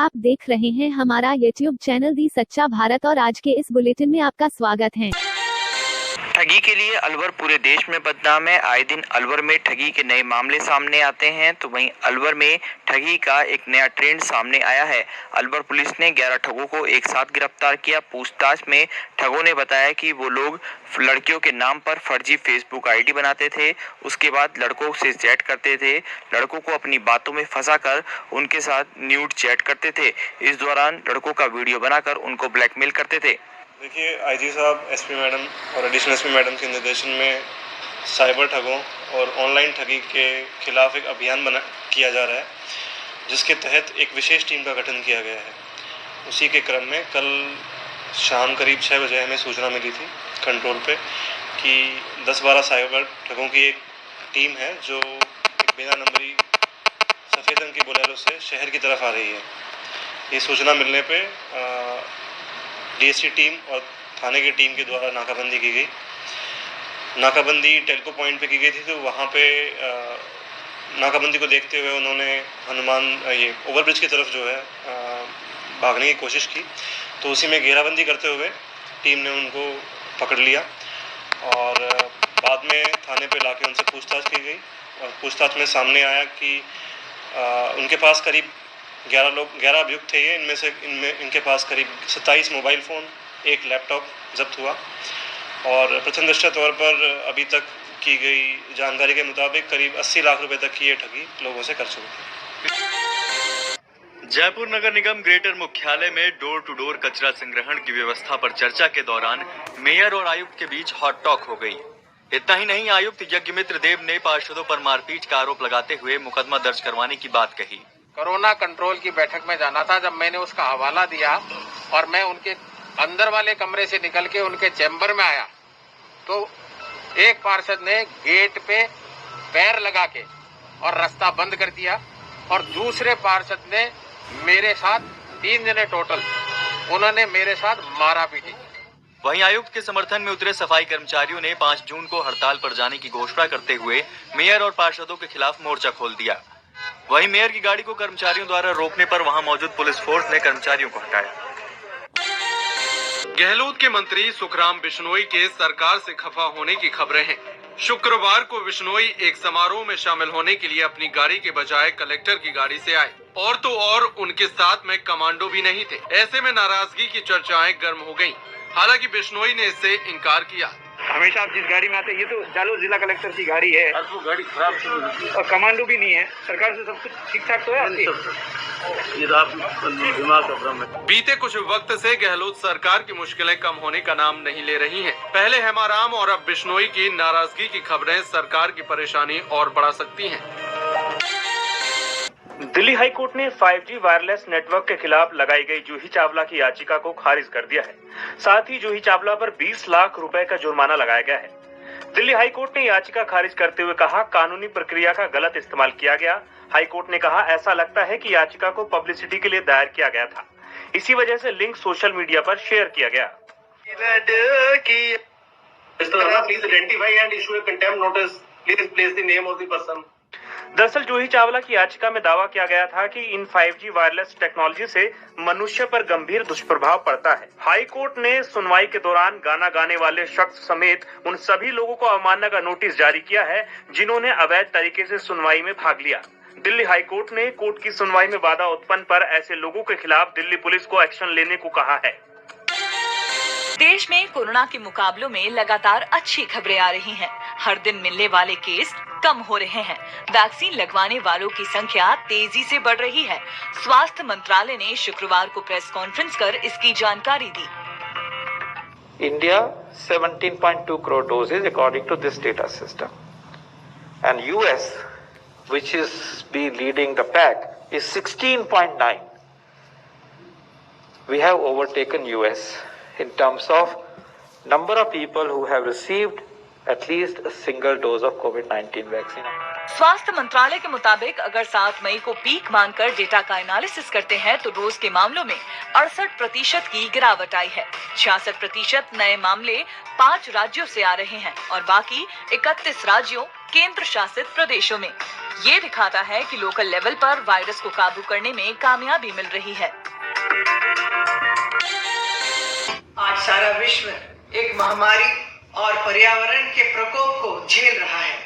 आप देख रहे हैं हमारा YouTube चैनल दी सच्चा भारत और आज के इस बुलेटिन में आपका स्वागत है। ठगी के लिए अलवर पूरे देश में बदनाम है। आए दिन अलवर में ठगी के नए मामले सामने आते हैं, तो वहीं अलवर में ठगी का एक नया ट्रेंड सामने आया है। अलवर पुलिस ने 11 ठगों को एक साथ गिरफ्तार किया। पूछताछ में ठगों ने बताया कि वो लोग लड़कियों के नाम पर फर्जी फेसबुक आईडी बनाते थे, उसके बाद लड़कों से चैट करते थे, लड़कों को अपनी बातों में फंसाकर उनके साथ न्यूड चैट करते थे। इस दौरान लड़कों का वीडियो बनाकर उनको ब्लैकमेल करते थे। देखिए, आईजी साहब, एसपी मैडम और एडिशनल एसपी मैडम के निर्देशन में साइबर ठगों और ऑनलाइन ठगी के खिलाफ एक अभियान किया जा रहा है, जिसके तहत एक विशेष टीम का गठन किया गया है। उसी के क्रम में कल शाम करीब 6 बजे हमें सूचना मिली थी कंट्रोल पे कि 10-12 साइबर ठगों की एक टीम है जो एक बिना नंबरी सफ़ेद रंग की बोलेरो से शहर की तरफ आ रही है। ये सूचना मिलने पे डीएससी टीम और थाने की टीम के द्वारा नाकाबंदी की गई। नाकाबंदी टेल्को पॉइंट पे की गई थी, तो वहाँ पे नाकाबंदी को देखते हुए उन्होंने ये ओवरब्रिज की तरफ जो है भागने की कोशिश की, तो उसी में घेराबंदी करते हुए टीम ने उनको पकड़ लिया और बाद में थाने पे लाके उनसे पूछताछ की गई। और पूछताछ में सामने आया कि उनके पास करीब 11 अभियुक्त थे ये। इनके पास करीब 27 मोबाइल फ़ोन, एक लैपटॉप जब्त हुआ और प्रथमदृष्टया तौर पर अभी तक की गई जानकारी के मुताबिक करीब 80 लाख रुपए तक की ये ठगी लोगों से कर चुके थे। जयपुर नगर निगम ग्रेटर मुख्यालय में डोर टू डोर कचरा संग्रहण की व्यवस्था पर चर्चा के दौरान मेयर और आयुक्त के बीच हॉट टॉक हो गई। इतना ही नहीं, आयुक्त यज्ञमित्र देव ने पार्षदों पर मारपीट का आरोप लगाते हुए मुकदमा दर्ज करवाने की बात कही। कोरोना कंट्रोल की बैठक में जाना था। जब मैंने उसका हवाला दिया और मैं उनके अंदर वाले कमरे से निकल के उनके चैम्बर में आया, तो एक पार्षद ने गेट पे पैर लगा के और रास्ता बंद कर दिया और दूसरे पार्षद ने मेरे साथ 3 जने टोटल, उन्होंने मेरे साथ मारा पीटी। वहीं आयुक्त के समर्थन में उतरे सफाई कर्मचारियों ने 5 जून को हड़ताल पर जाने की घोषणा करते हुए मेयर और पार्षदों के खिलाफ मोर्चा खोल दिया। वहीं मेयर की गाड़ी को कर्मचारियों द्वारा रोकने पर वहां मौजूद पुलिस फोर्स ने कर्मचारियों को हटाया। गहलोत के मंत्री सुखराम बिश्नोई के सरकार से खफा होने की खबरें हैं। शुक्रवार को बिश्नोई एक समारोह में शामिल होने के लिए अपनी गाड़ी के बजाय कलेक्टर की गाड़ी से आए, और तो और उनके साथ में कमांडो भी नहीं थे। ऐसे में नाराजगी की चर्चाएं गर्म हो गईं। हालांकि बिश्नोई ने इससे इनकार किया। हमेशा आप जिस गाड़ी में आते हैं, ये तो जालौर जिला कलेक्टर की गाड़ी है, वो गाड़ी खराब और कमांडो भी नहीं है। सरकार से सब कुछ ठीक ठाक तो है आपकी? बीते कुछ वक्त से गहलोत सरकार की मुश्किलें कम होने का नाम नहीं ले रही हैं। पहले हेमाराम और अब बिश्नोई की नाराजगी की खबरें सरकार की परेशानी और बढ़ा सकती हैं। दिल्ली हाई कोर्ट ने 5G वायरलेस नेटवर्क के खिलाफ लगाई गई जूही चावला की याचिका को खारिज कर दिया है। साथ ही जूही चावला पर 20 लाख रुपए का जुर्माना लगाया गया है। दिल्ली हाई कोर्ट ने याचिका खारिज करते हुए कहा, कानूनी प्रक्रिया का गलत इस्तेमाल किया गया। हाई कोर्ट ने कहा, ऐसा लगता है कि याचिका को पब्लिसिटी के लिए दायर किया गया था, इसी वजह से लिंक सोशल मीडिया पर शेयर किया गया। दरअसल जूही चावला की याचिका में दावा किया गया था कि इन 5G वायरलेस टेक्नोलॉजी से मनुष्य पर गंभीर दुष्प्रभाव पड़ता है। हाई कोर्ट ने सुनवाई के दौरान गाना गाने वाले शख्स समेत उन सभी लोगों को अवमानना का नोटिस जारी किया है जिन्होंने अवैध तरीके से सुनवाई में भाग लिया। दिल्ली हाई कोर्ट ने कोर्ट की सुनवाई में बाधा उत्पन्न पर ऐसे लोगों के खिलाफ दिल्ली पुलिस को एक्शन लेने को कहा है। देश में कोरोना के मुकाबलों में लगातार अच्छी खबरें आ रही हैं। हर दिन मिलने वाले केस कम हो रहे हैं। वैक्सीन लगवाने वालों की संख्या तेजी से बढ़ रही है। स्वास्थ्य मंत्रालय ने शुक्रवार को प्रेस कॉन्फ्रेंस कर इसकी जानकारी दी। India 17.2 crore doses according to this data system, and US, which is leading the pack, is 16.9. We have overtaken US in terms of number of people who have received at least a single dose of COVID-19 vaccine. स्वास्थ्य मंत्रालय के मुताबिक अगर 7 मई को peak मानकर data का analysis करते हैं तो रोज के मामलों में 68% की गिरावट आई है। 66% नए मामले 5 राज्यों से आ रहे हैं और बाकी 31 राज्यों केंद्र शासित प्रदेशों में। ये दिखाता है कि लोकल लेवल पर वायरस को काबू करने में कामयाबी मिल रही है। आज सारा विश्व एक महामारी और पर्यावरण के प्रकोप को झेल रहा है।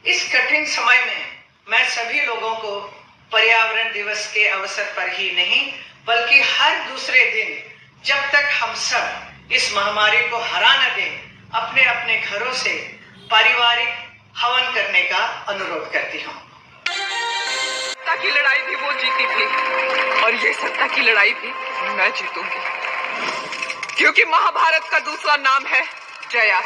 इस कठिन समय में मैं सभी लोगों को पर्यावरण दिवस के अवसर पर ही नहीं बल्कि हर दूसरे दिन जब तक हम सब इस महामारी को हरा न दें, अपने अपने घरों से पारिवारिक हवन करने का अनुरोध करती हूँ। सत्ता की लड़ाई भी वो जीती थी और ये सत्ता की लड़ाई भी मैं जीतूंगी, क्योंकि महाभारत का दूसरा नाम है जया।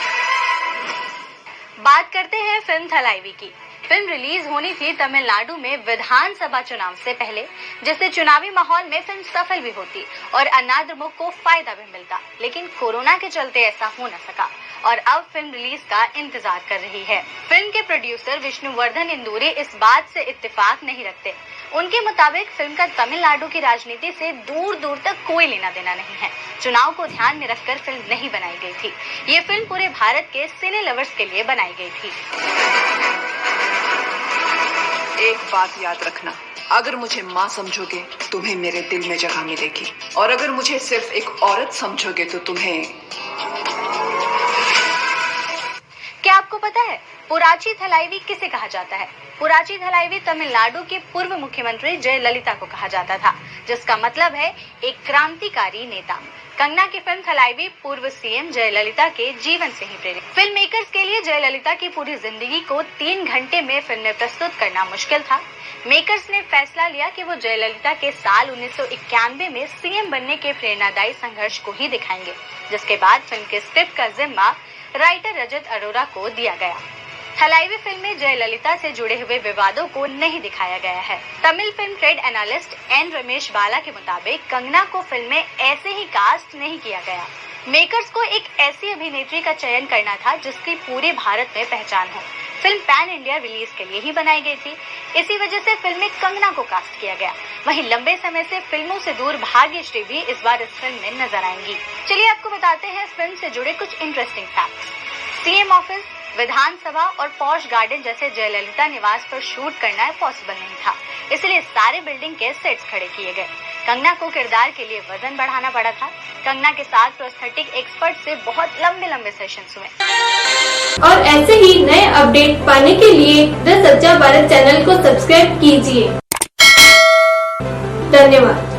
बात करते हैं फिल्म थलाइवी की। फिल्म रिलीज होनी थी तमिलनाडु में विधानसभा चुनाव से पहले, जिससे चुनावी माहौल में फिल्म सफल भी होती और अन्नाद्रमुक को फायदा भी मिलता, लेकिन कोरोना के चलते ऐसा हो न सका और अब फिल्म रिलीज का इंतजार कर रही है। फिल्म के प्रोड्यूसर विष्णुवर्धन इंदुरी इस बात से इत्तेफाक नहीं रखते। उनके मुताबिक फिल्म का तमिलनाडु की राजनीति से दूर दूर तक कोई लेना देना नहीं है। चुनाव को ध्यान में रखकर फिल्म नहीं बनाई गई थी। ये फिल्म पूरे भारत के सिने लवर्स के लिए बनाई गई थी। एक बात याद रखना, अगर मुझे माँ समझोगे तुम्हें मेरे दिल में जगह मिलेगी, और अगर मुझे सिर्फ एक औरत समझोगे तो तुम्हें। क्या आपको पता है पुराची थलाइवी किसे कहा जाता है? पुराची थलाइवी तमिलनाडु के पूर्व मुख्यमंत्री जयललिता को कहा जाता था, जिसका मतलब है एक क्रांतिकारी नेता। कंगना की फिल्म थलाइवी पूर्व सीएम जयललिता के जीवन से ही प्रेरित। फिल्म मेकर्स के लिए जयललिता की पूरी जिंदगी को 3 घंटे में फिल्म में प्रस्तुत करना मुश्किल था। मेकर्स ने फैसला लिया कि वो जयललिता के साल 1991 में सीएम बनने के प्रेरणादायी संघर्ष को ही दिखाएंगे, जिसके बाद फिल्म के स्क्रिप्ट का जिम्मा राइटर रजत अरोरा को दिया गया। थलाइवी फिल्म में जयललिता से जुड़े हुए विवादों को नहीं दिखाया गया है। Tamil film trade analyst N Ramesh Bala के मुताबिक कंगना को फिल्म में ऐसे ही कास्ट नहीं किया गया। मेकर्स को एक ऐसी अभिनेत्री का चयन करना था जिसकी पूरे भारत में पहचान हो। फिल्म पैन इंडिया रिलीज के लिए ही बनाई गई थी, इसी वजह से फिल्म में कंगना को कास्ट किया गया। वहीं लंबे समय से फिल्मों से दूर भाग्यश्री भी इस बार इस फिल्म में नजर आएंगी। चलिए आपको बताते हैं फिल्म से जुड़े कुछ इंटरेस्टिंग फैक्ट्स। सीएम ऑफिस, विधानसभा और पॉश गार्डन जैसे जयललिता निवास पर शूट करना पॉसिबल नहीं था, इसलिए सारे बिल्डिंग के सेट्स खड़े किए गए। कंगना को किरदार के लिए वजन बढ़ाना पड़ा था। कंगना के साथ प्रोस्थेटिक एक्सपर्ट से बहुत लंबे सेशंस हुए। और ऐसे ही नए अपडेट पाने के लिए द सच्चा भारत चैनल को सब्सक्राइब कीजिए। धन्यवाद।